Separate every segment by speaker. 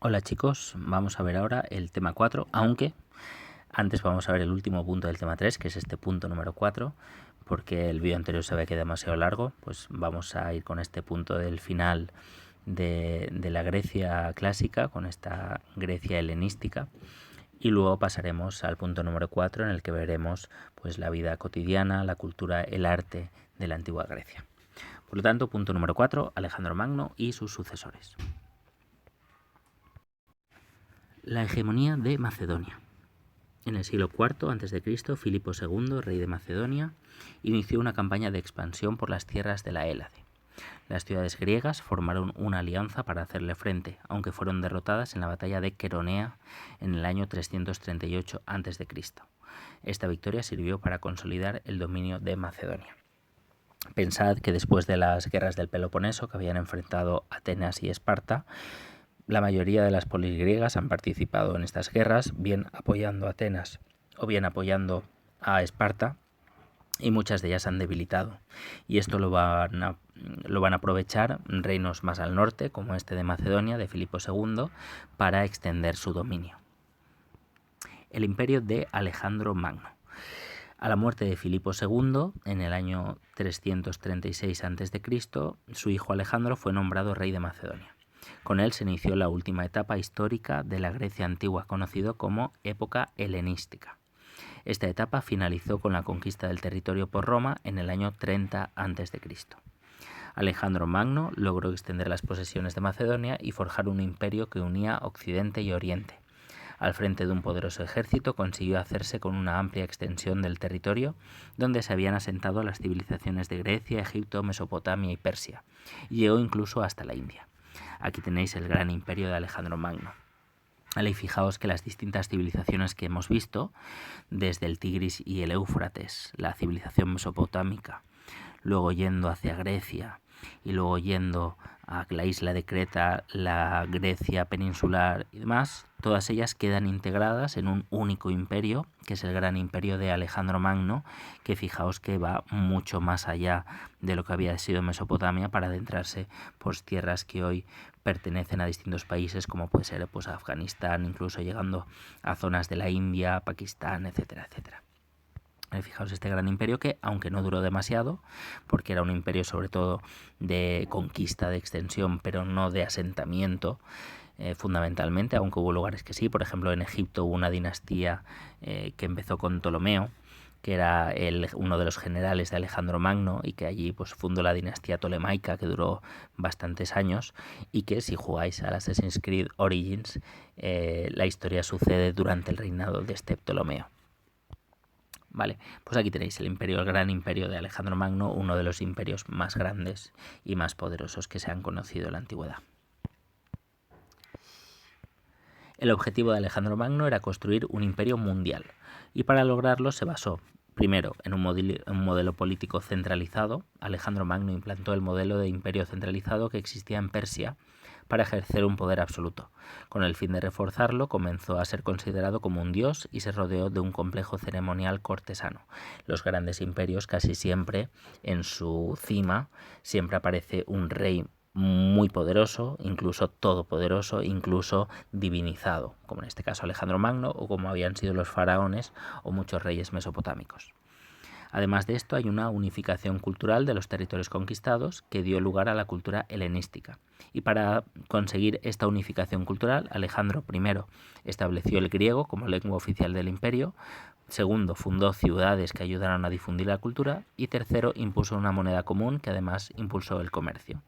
Speaker 1: Hola chicos, vamos a ver ahora el tema 4, aunque antes vamos a ver el último punto del tema 3, que es este punto número 4, porque el vídeo anterior se ve que es demasiado largo, pues vamos a ir con este punto del final de la Grecia clásica, con esta Grecia helenística, y luego pasaremos al punto número 4 en el que veremos pues la vida cotidiana, la cultura, el arte de la antigua Grecia. Por lo tanto, punto número 4, Alejandro Magno y sus sucesores. La hegemonía de Macedonia. En el siglo IV a.C., Filipo II, rey de Macedonia, inició una campaña de expansión por las tierras de la Hélade. Las ciudades griegas formaron una alianza para hacerle frente, aunque fueron derrotadas en la batalla de Queronea en el año 338 a.C. Esta victoria sirvió para consolidar el dominio de Macedonia. Pensad que después de las guerras del Peloponeso, que habían enfrentado Atenas y Esparta, la mayoría de las polis griegas han participado en estas guerras, bien apoyando a Atenas o bien apoyando a Esparta, y muchas de ellas han debilitado. Y esto lo van a aprovechar reinos más al norte, como este de Macedonia, de Filipo II, para extender su dominio. El imperio de Alejandro Magno. A la muerte de Filipo II, en el año 336 a.C., su hijo Alejandro fue nombrado rey de Macedonia. Con él se inició la última etapa histórica de la Grecia antigua, conocido como época helenística. Esta etapa finalizó con la conquista del territorio por Roma en el año 30 a.C. Alejandro Magno logró extender las posesiones de Macedonia y forjar un imperio que unía Occidente y Oriente. Al frente de un poderoso ejército consiguió hacerse con una amplia extensión del territorio donde se habían asentado las civilizaciones de Grecia, Egipto, Mesopotamia y Persia, y llegó incluso hasta la India. Aquí tenéis el gran imperio de Alejandro Magno. Y fijaos que las distintas civilizaciones que hemos visto, desde el Tigris y el Éufrates, la civilización mesopotámica, luego yendo hacia Grecia y luego yendo a la isla de Creta, la Grecia peninsular y demás, todas ellas quedan integradas en un único imperio, que es el gran imperio de Alejandro Magno, que fijaos que va mucho más allá de lo que había sido Mesopotamia para adentrarse por tierras que hoy pertenecen a distintos países, como puede ser pues Afganistán, incluso llegando a zonas de la India, Pakistán, etcétera, etcétera. Fijaos este gran imperio que, aunque no duró demasiado, porque era un imperio sobre todo de conquista, de extensión, pero no de asentamiento, fundamentalmente, aunque hubo lugares que sí. Por ejemplo, en Egipto hubo una dinastía que empezó con Ptolomeo, que era uno de los generales de Alejandro Magno, y que allí pues fundó la dinastía tolemaica, que duró bastantes años, y que si jugáis al Assassin's Creed Origins, la historia sucede durante el reinado de este Ptolomeo. Vale, pues aquí tenéis el gran imperio de Alejandro Magno, uno de los imperios más grandes y más poderosos que se han conocido en la antigüedad. El objetivo de Alejandro Magno era construir un imperio mundial, y para lograrlo se basó, primero, en un modelo político centralizado. Alejandro Magno implantó el modelo de imperio centralizado que existía en Persia para ejercer un poder absoluto. Con el fin de reforzarlo, comenzó a ser considerado como un dios y se rodeó de un complejo ceremonial cortesano. Los grandes imperios, casi siempre en su cima, siempre aparece un rey muy poderoso, incluso todopoderoso, incluso divinizado, como en este caso Alejandro Magno, o como habían sido los faraones o muchos reyes mesopotámicos. Además de esto, hay una unificación cultural de los territorios conquistados que dio lugar a la cultura helenística. Y para conseguir esta unificación cultural, Alejandro I estableció el griego como lengua oficial del imperio. Segundo, fundó ciudades que ayudaron a difundir la cultura. Y tercero, impuso una moneda común que además impulsó el comercio.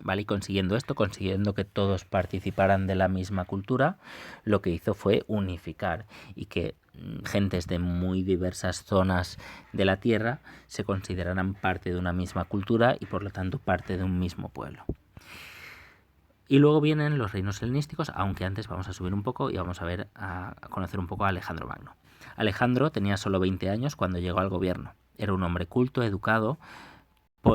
Speaker 1: ¿Vale? Y consiguiendo esto, consiguiendo que todos participaran de la misma cultura, lo que hizo fue unificar y que gentes de muy diversas zonas de la tierra se consideraran parte de una misma cultura y por lo tanto parte de un mismo pueblo. Y luego vienen los reinos helenísticos, aunque antes vamos a subir un poco y vamos a conocer un poco a Alejandro Magno. Alejandro tenía solo 20 años cuando llegó al gobierno. Era un hombre culto, educado,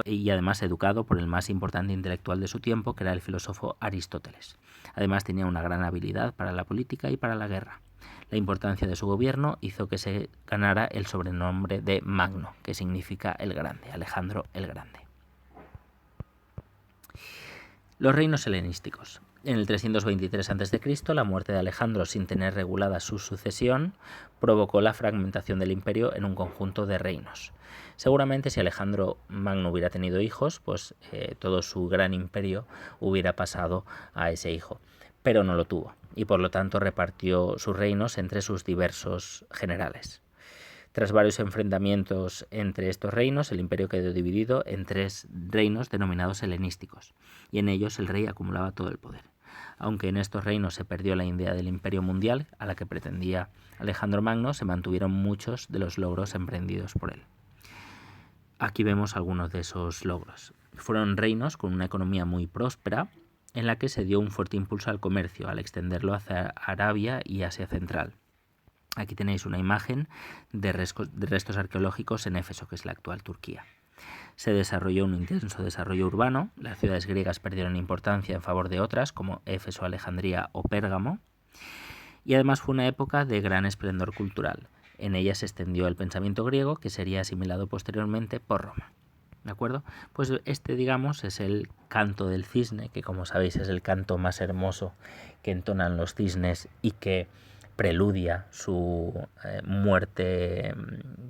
Speaker 1: y además educado por el más importante intelectual de su tiempo, que era el filósofo Aristóteles. Además tenía una gran habilidad para la política y para la guerra. La importancia de su gobierno hizo que se ganara el sobrenombre de Magno, que significa el grande, Alejandro el Grande. Los reinos helenísticos. En el 323 a.C., la muerte de Alejandro sin tener regulada su sucesión provocó la fragmentación del imperio en un conjunto de reinos. Seguramente si Alejandro Magno hubiera tenido hijos, pues todo su gran imperio hubiera pasado a ese hijo, pero no lo tuvo y por lo tanto repartió sus reinos entre sus diversos generales. Tras varios enfrentamientos entre estos reinos, el imperio quedó dividido en 3 reinos denominados helenísticos, y en ellos el rey acumulaba todo el poder. Aunque en estos reinos se perdió la idea del imperio mundial a la que pretendía Alejandro Magno, se mantuvieron muchos de los logros emprendidos por él. Aquí vemos algunos de esos logros. Fueron reinos con una economía muy próspera, en la que se dio un fuerte impulso al comercio, al extenderlo hacia Arabia y Asia Central. Aquí tenéis una imagen de restos arqueológicos en Éfeso, que es la actual Turquía. Se desarrolló un intenso desarrollo urbano, las ciudades griegas perdieron importancia en favor de otras, como Éfeso, Alejandría o Pérgamo, y además fue una época de gran esplendor cultural. En ella se extendió el pensamiento griego, que sería asimilado posteriormente por Roma. ¿De acuerdo? Pues este, digamos, es el canto del cisne, que como sabéis es el canto más hermoso que entonan los cisnes y que preludia su muerte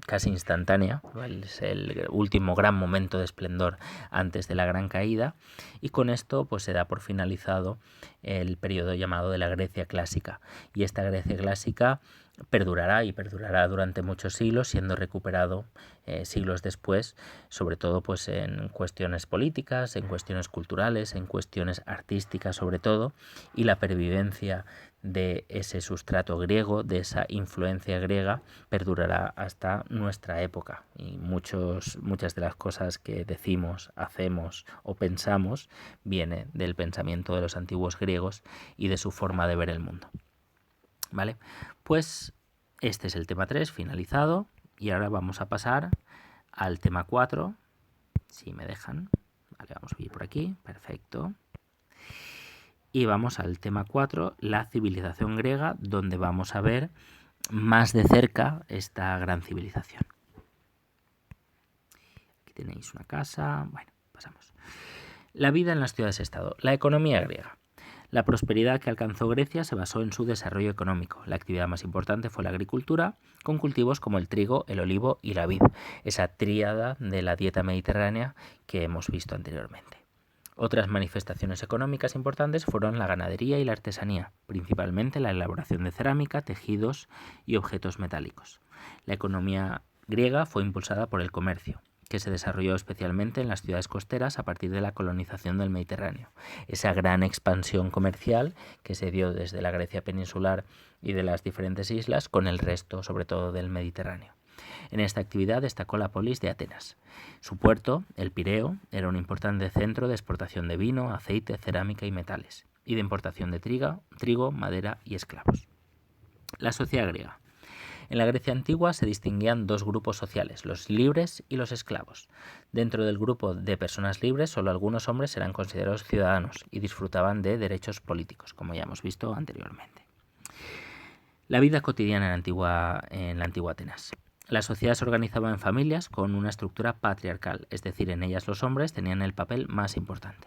Speaker 1: casi instantánea. Es el último gran momento de esplendor antes de la gran caída, y con esto pues se da por finalizado el periodo llamado de la Grecia clásica, y esta Grecia clásica perdurará y perdurará durante muchos siglos, siendo recuperado siglos después, sobre todo pues en cuestiones políticas, en cuestiones culturales, en cuestiones artísticas sobre todo, y la pervivencia de ese sustrato griego, de esa influencia griega, perdurará hasta nuestra época, y muchas de las cosas que decimos, hacemos o pensamos viene del pensamiento de los antiguos griegos y de su forma de ver el mundo. ¿Vale? Pues este es el tema 3 finalizado, y ahora vamos a pasar al tema 4, si me dejan. Vale, vamos a ir por aquí, perfecto. Y vamos al tema 4, la civilización griega, donde vamos a ver más de cerca esta gran civilización. Aquí tenéis una casa. Bueno, pasamos. La vida en las ciudades-estado. La economía griega. La prosperidad que alcanzó Grecia se basó en su desarrollo económico. La actividad más importante fue la agricultura, con cultivos como el trigo, el olivo y la vid, esa tríada de la dieta mediterránea que hemos visto anteriormente. Otras manifestaciones económicas importantes fueron la ganadería y la artesanía, principalmente la elaboración de cerámica, tejidos y objetos metálicos. La economía griega fue impulsada por el comercio, que se desarrolló especialmente en las ciudades costeras a partir de la colonización del Mediterráneo. Esa gran expansión comercial que se dio desde la Grecia peninsular y de las diferentes islas con el resto, sobre todo del Mediterráneo. En esta actividad destacó la polis de Atenas. Su puerto, el Pireo, era un importante centro de exportación de vino, aceite, cerámica y metales, y de importación de trigo, madera y esclavos. La sociedad griega. En la Grecia antigua se distinguían 2 grupos sociales, los libres y los esclavos. Dentro del grupo de personas libres, solo algunos hombres eran considerados ciudadanos y disfrutaban de derechos políticos, como ya hemos visto anteriormente. La vida cotidiana en la antigua Atenas. La sociedad se organizaba en familias con una estructura patriarcal, es decir, en ellas los hombres tenían el papel más importante.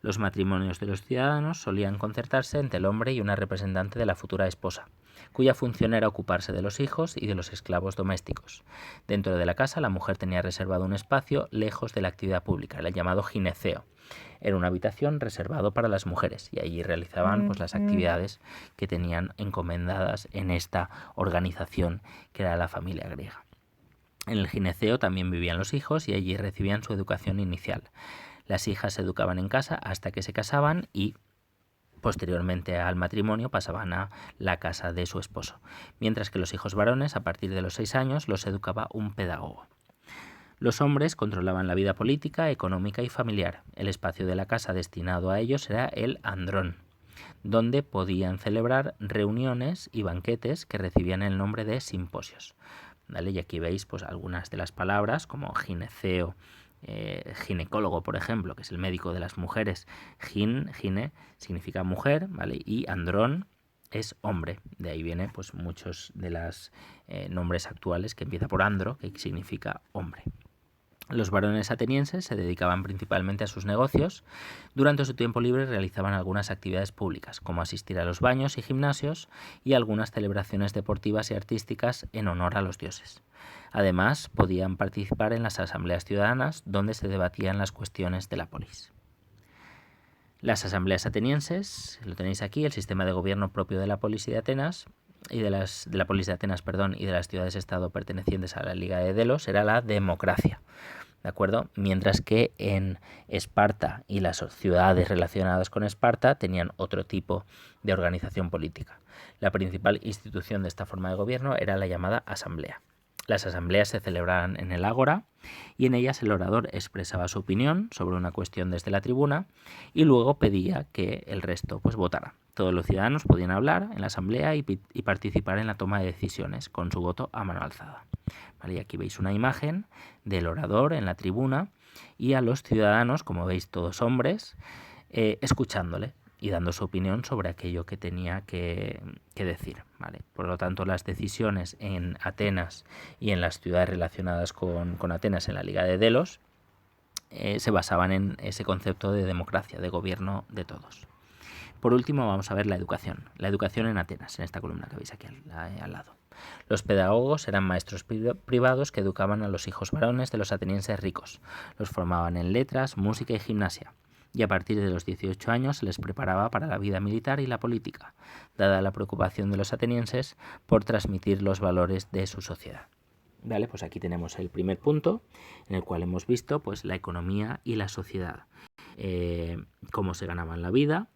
Speaker 1: Los matrimonios de los ciudadanos solían concertarse entre el hombre y una representante de la futura esposa, cuya función era ocuparse de los hijos y de los esclavos domésticos. Dentro de la casa, la mujer tenía reservado un espacio lejos de la actividad pública, el llamado gineceo. Era una habitación reservado para las mujeres, y allí realizaban pues, las actividades que tenían encomendadas en esta organización que era la familia griega. En el gineceo también vivían los hijos y allí recibían su educación inicial. Las hijas se educaban en casa hasta que se casaban y posteriormente al matrimonio pasaban a la casa de su esposo, mientras que los hijos varones a partir de los 6 años los educaba un pedagogo. Los hombres controlaban la vida política, económica y familiar. El espacio de la casa destinado a ellos era el andrón, donde podían celebrar reuniones y banquetes que recibían el nombre de simposios. ¿Vale? Y aquí veis pues, algunas de las palabras como gineceo, ginecólogo, por ejemplo, que es el médico de las mujeres. Gine significa mujer, ¿vale? Y andrón es hombre. De ahí viene pues, muchos de los nombres actuales que empieza por andro, que significa hombre. Los varones atenienses se dedicaban principalmente a sus negocios. Durante su tiempo libre realizaban algunas actividades públicas, como asistir a los baños y gimnasios y algunas celebraciones deportivas y artísticas en honor a los dioses. Además, podían participar en las asambleas ciudadanas, donde se debatían las cuestiones de la polis. Las asambleas atenienses, lo tenéis aquí, el sistema de gobierno propio de la polis de Atenas y de la polis de Atenas, y de las ciudades-estado pertenecientes a la Liga de Delos, era la democracia, ¿de acuerdo? Mientras que en Esparta y las ciudades relacionadas con Esparta tenían otro tipo de organización política. La principal institución de esta forma de gobierno era la llamada asamblea. Las asambleas se celebraban en el ágora y en ellas el orador expresaba su opinión sobre una cuestión desde la tribuna y luego pedía que el resto votara. Todos los ciudadanos podían hablar en la asamblea y participar en la toma de decisiones con su voto a mano alzada. Vale, y aquí veis una imagen del orador en la tribuna y a los ciudadanos, como veis todos hombres, escuchándole y dando su opinión sobre aquello que tenía que decir. ¿Vale? Por lo tanto, las decisiones en Atenas y en las ciudades relacionadas con Atenas en la Liga de Delos se basaban en ese concepto de democracia, de gobierno de todos. Por último, vamos a ver la educación. La educación en Atenas, en esta columna que veis aquí al lado. Los pedagogos eran maestros privados que educaban a los hijos varones de los atenienses ricos. Los formaban en letras, música y gimnasia. Y a partir de los 18 años se les preparaba para la vida militar y la política, dada la preocupación de los atenienses por transmitir los valores de su sociedad. Vale, pues aquí tenemos el primer punto en el cual hemos visto la economía y la sociedad, cómo se ganaban la vida,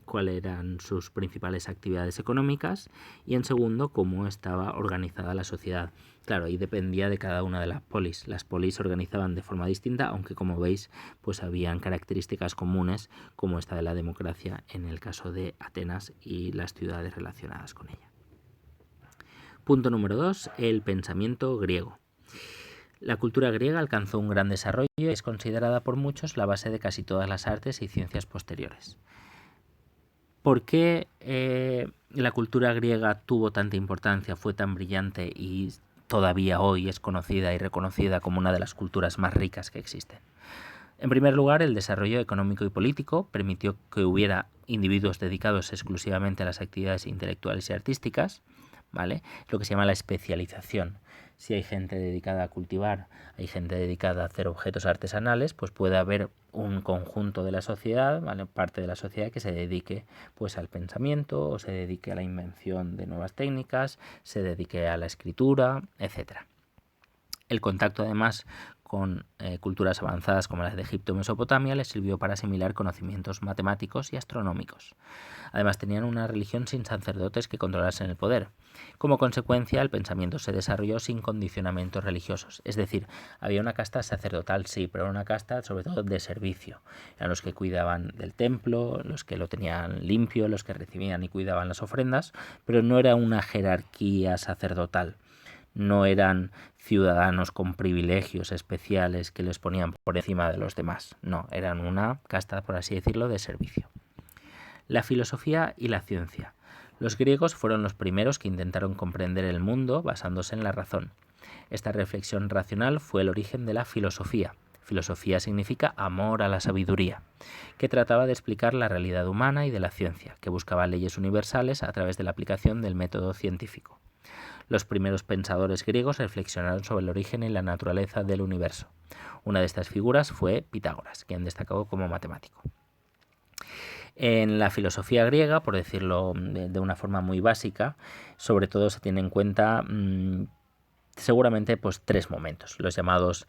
Speaker 1: cuáles eran sus principales actividades económicas y en segundo cómo estaba organizada la sociedad. Claro, ahí dependía de cada una de las polis. Las polis se organizaban de forma distinta, aunque como veis habían características comunes como esta de la democracia en el caso de Atenas y las ciudades relacionadas con ella. Punto número 2, el pensamiento griego. La cultura griega alcanzó un gran desarrollo y es considerada por muchos la base de casi todas las artes y ciencias posteriores. ¿Por qué la cultura griega tuvo tanta importancia, fue tan brillante y todavía hoy es conocida y reconocida como una de las culturas más ricas que existen? En primer lugar, el desarrollo económico y político permitió que hubiera individuos dedicados exclusivamente a las actividades intelectuales y artísticas, ¿vale? Lo que se llama la especialización. Si hay gente dedicada a cultivar, hay gente dedicada a hacer objetos artesanales, puede haber un conjunto de la sociedad, ¿vale? Parte de la sociedad que se dedique al pensamiento o se dedique a la invención de nuevas técnicas, se dedique a la escritura, etc. El contacto además con culturas avanzadas como las de Egipto y Mesopotamia les sirvió para asimilar conocimientos matemáticos y astronómicos. Además tenían una religión sin sacerdotes que controlasen el poder. Como consecuencia, el pensamiento se desarrolló sin condicionamientos religiosos. Es decir, había una casta sacerdotal, sí, pero una casta sobre todo de servicio. Eran los que cuidaban del templo, los que lo tenían limpio, los que recibían y cuidaban las ofrendas, pero no era una jerarquía sacerdotal. No eran ciudadanos con privilegios especiales que les ponían por encima de los demás. No, eran una casta, por así decirlo, de servicio. La filosofía y la ciencia. Los griegos fueron los primeros que intentaron comprender el mundo basándose en la razón. Esta reflexión racional fue el origen de la filosofía. Filosofía significa amor a la sabiduría, que trataba de explicar la realidad humana y de la ciencia, que buscaba leyes universales a través de la aplicación del método científico. Los primeros pensadores griegos reflexionaron sobre el origen y la naturaleza del universo. Una de estas figuras fue Pitágoras, quien destacó como matemático. En la filosofía griega, por decirlo de una forma muy básica, sobre todo se tiene en cuenta seguramente tres momentos, los llamados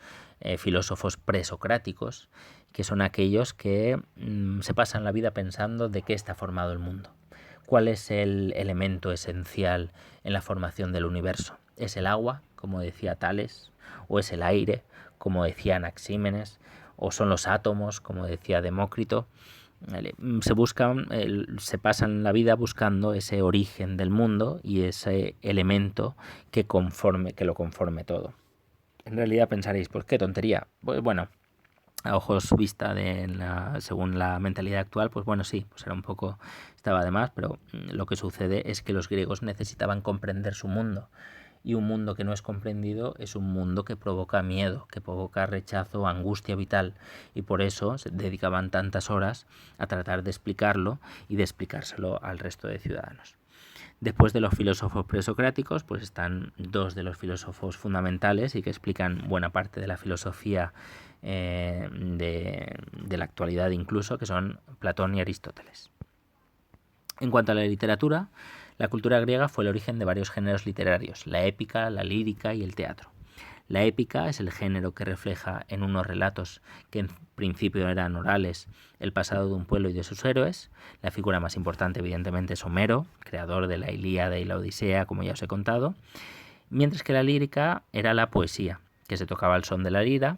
Speaker 1: filósofos presocráticos, que son aquellos que se pasan la vida pensando de qué está formado el mundo. ¿Cuál es el elemento esencial en la formación del universo? ¿Es el agua, como decía Tales? ¿O es el aire, como decía Anaxímenes? ¿O son los átomos, como decía Demócrito? Se pasan la vida buscando ese origen del mundo y ese elemento que lo conforme todo. En realidad pensaréis, pues qué tontería. Pues bueno, a ojos vista según la mentalidad actual, sí, era un poco, estaba de más, pero lo que sucede es que los griegos necesitaban comprender su mundo y un mundo que no es comprendido es un mundo que provoca miedo, que provoca rechazo, angustia vital, y por eso se dedicaban tantas horas a tratar de explicarlo y de explicárselo al resto de ciudadanos. Después de los filósofos presocráticos, pues están dos de los filósofos fundamentales y que explican buena parte de la filosofía de la actualidad incluso, que son Platón y Aristóteles. En cuanto a la literatura, la cultura griega fue el origen de varios géneros literarios, la épica, la lírica y el teatro. La épica es el género que refleja en unos relatos que en principio eran orales el pasado de un pueblo y de sus héroes. La figura más importante evidentemente es Homero, creador de la Ilíada y la Odisea, como ya os he contado, mientras que la lírica era la poesía, que se tocaba al son de la lira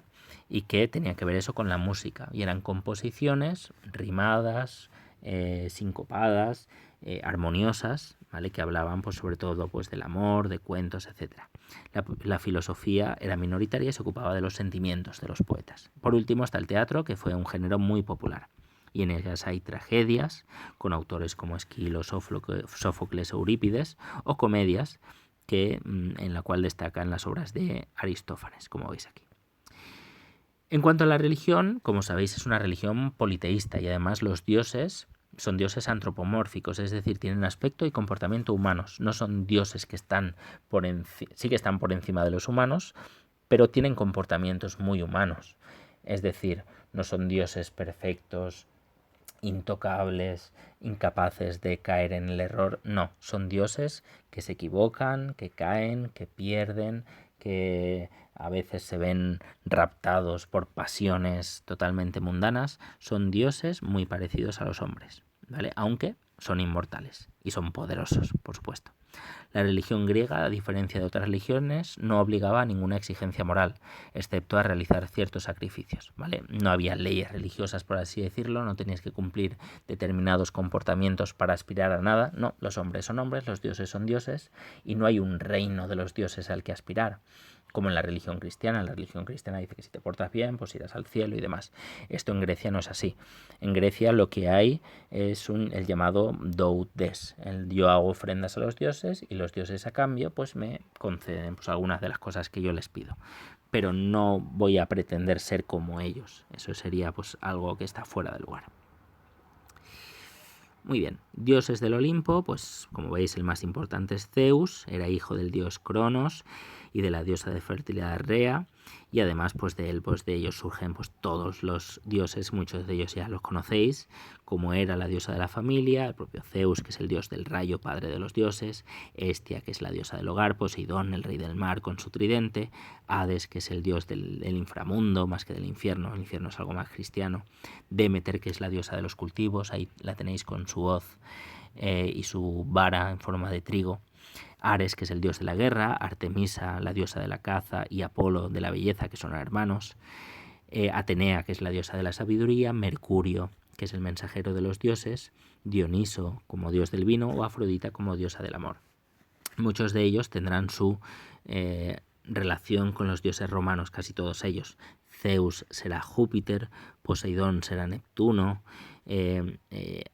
Speaker 1: y que tenía que ver eso con la música, y eran composiciones rimadas, sincopadas, armoniosas, ¿vale? Que hablaban pues, sobre todo pues, del amor, de cuentos, etc. La filosofía era minoritaria y se ocupaba de los sentimientos de los poetas. Por último está el teatro, que fue un género muy popular, y en ellas hay tragedias con autores como Esquilo, Sófocles o Eurípides, o comedias en la cual destacan las obras de Aristófanes, como veis aquí. En cuanto a la religión, como sabéis, es una religión politeísta, y además los dioses son dioses antropomórficos, es decir, tienen aspecto y comportamiento humanos. No son dioses que están sí que están por encima de los humanos, pero tienen comportamientos muy humanos. Es decir, no son dioses perfectos, intocables, incapaces de caer en el error. No, son dioses que se equivocan, que caen, que pierden, que a veces se ven raptados por pasiones totalmente mundanas. Son dioses muy parecidos a los hombres, ¿vale? Aunque son inmortales y son poderosos, por supuesto. La religión griega, a diferencia de otras religiones, no obligaba a ninguna exigencia moral, excepto a realizar ciertos sacrificios, ¿vale? No había leyes religiosas, por así decirlo, no tenías que cumplir determinados comportamientos para aspirar a nada. No, los hombres son hombres, los dioses son dioses, y no hay un reino de los dioses al que aspirar, como en la religión cristiana. La religión cristiana dice que si te portas bien, pues irás al cielo y demás. Esto en Grecia no es así. En Grecia lo que hay es el llamado doudes. Yo hago ofrendas a los dioses y los dioses a cambio pues me conceden pues, algunas de las cosas que yo les pido. Pero no voy a pretender ser como ellos. Eso sería pues algo que está fuera de lugar. Muy bien, dioses del Olimpo, pues como veis el más importante es Zeus, era hijo del dios Cronos y de la diosa de fertilidad Rea, y además pues de ellos surgen pues todos los dioses, muchos de ellos ya los conocéis, como Hera, la diosa de la familia, el propio Zeus, que es el dios del rayo, padre de los dioses, Hestia, que es la diosa del hogar, Poseidón, el rey del mar con su tridente, Hades, que es el dios del inframundo más que del infierno, el infierno es algo más cristiano, Demeter, que es la diosa de los cultivos, ahí la tenéis con su hoz y su vara en forma de trigo, Ares, que es el dios de la guerra, Artemisa, la diosa de la caza, y Apolo, de la belleza, que son hermanos, Atenea, que es la diosa de la sabiduría, Mercurio, que es el mensajero de los dioses, Dioniso como dios del vino o Afrodita como diosa del amor. Muchos de ellos tendrán su relación con los dioses romanos, casi todos ellos. Zeus será Júpiter, Poseidón será Neptuno,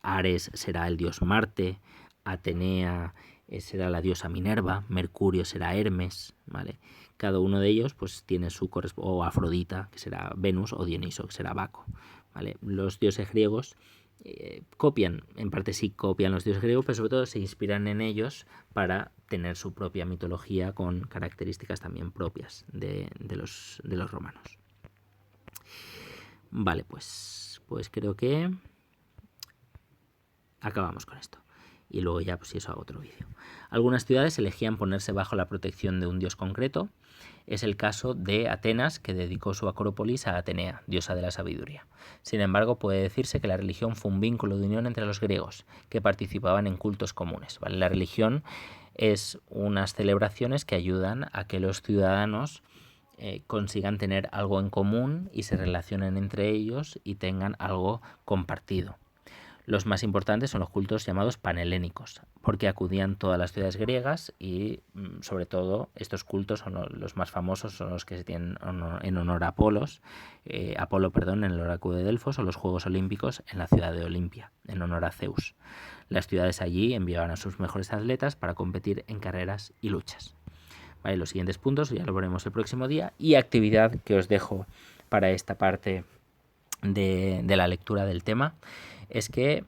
Speaker 1: Ares será el dios Marte, Atenea será la diosa Minerva, Mercurio será Hermes, ¿vale? Cada uno de ellos pues tiene su o Afrodita, que será Venus, o Dioniso, que será Baco, ¿vale? Los dioses griegos copian, en parte sí copian los dioses griegos, pero sobre todo se inspiran en ellos para tener su propia mitología con características también propias de los romanos. Vale, pues creo que acabamos con esto. Y luego ya, pues si eso hago otro vídeo. Algunas ciudades elegían ponerse bajo la protección de un dios concreto. Es el caso de Atenas, que dedicó su acrópolis a Atenea, diosa de la sabiduría. Sin embargo, puede decirse que la religión fue un vínculo de unión entre los griegos, que participaban en cultos comunes, ¿vale? La religión es unas celebraciones que ayudan a que los ciudadanos consigan tener algo en común y se relacionen entre ellos y tengan algo compartido. Los más importantes son los cultos llamados panhelénicos, porque acudían todas las ciudades griegas y sobre todo estos cultos son los más famosos, son los que se tienen en honor a Apolo, en el oráculo de Delfos, o los Juegos Olímpicos en la ciudad de Olimpia, en honor a Zeus. Las ciudades allí enviaban a sus mejores atletas para competir en carreras y luchas. ¿vale? Los siguientes puntos ya lo veremos el próximo día. Y actividad que os dejo para esta parte de la lectura del tema es que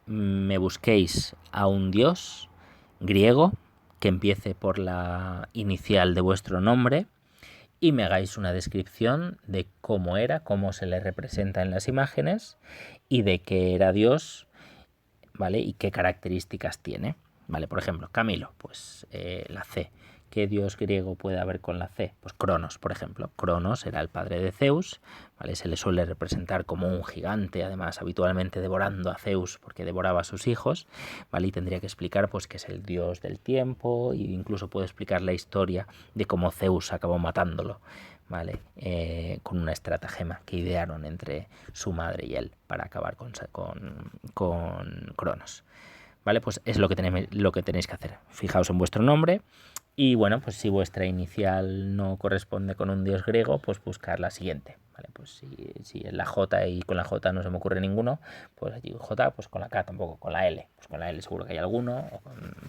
Speaker 1: me busquéis a un dios griego que empiece por la inicial de vuestro nombre y me hagáis una descripción de cómo era, cómo se le representa en las imágenes y de qué era Dios, ¿vale? Y qué características tiene, ¿vale? Por ejemplo, Camilo, pues la C. ¿Qué dios griego puede haber con la C? Pues Cronos, por ejemplo. Cronos era el padre de Zeus, ¿vale? Se le suele representar como un gigante, además habitualmente devorando a Zeus porque devoraba a sus hijos, ¿vale? Y tendría que explicar pues que es el dios del tiempo e incluso puede explicar la historia de cómo Zeus acabó matándolo, ¿vale? Con una estratagema que idearon entre su madre y él para acabar con Cronos. ¿Vale? Pues es lo que tenéis que hacer. Fijaos en vuestro nombre y bueno, pues si vuestra inicial no corresponde con un dios griego, pues buscar la siguiente. ¿Vale? Pues si es la J y con la J no se me ocurre ninguno, pues allí J, pues con la K tampoco, con la L. Pues con la L seguro que hay alguno, o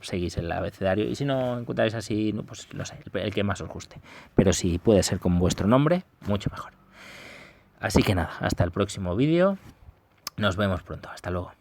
Speaker 1: seguís el abecedario y si no encontráis así, pues no sé, el que más os guste. Pero si puede ser con vuestro nombre, mucho mejor. Así que nada, hasta el próximo vídeo. Nos vemos pronto. Hasta luego.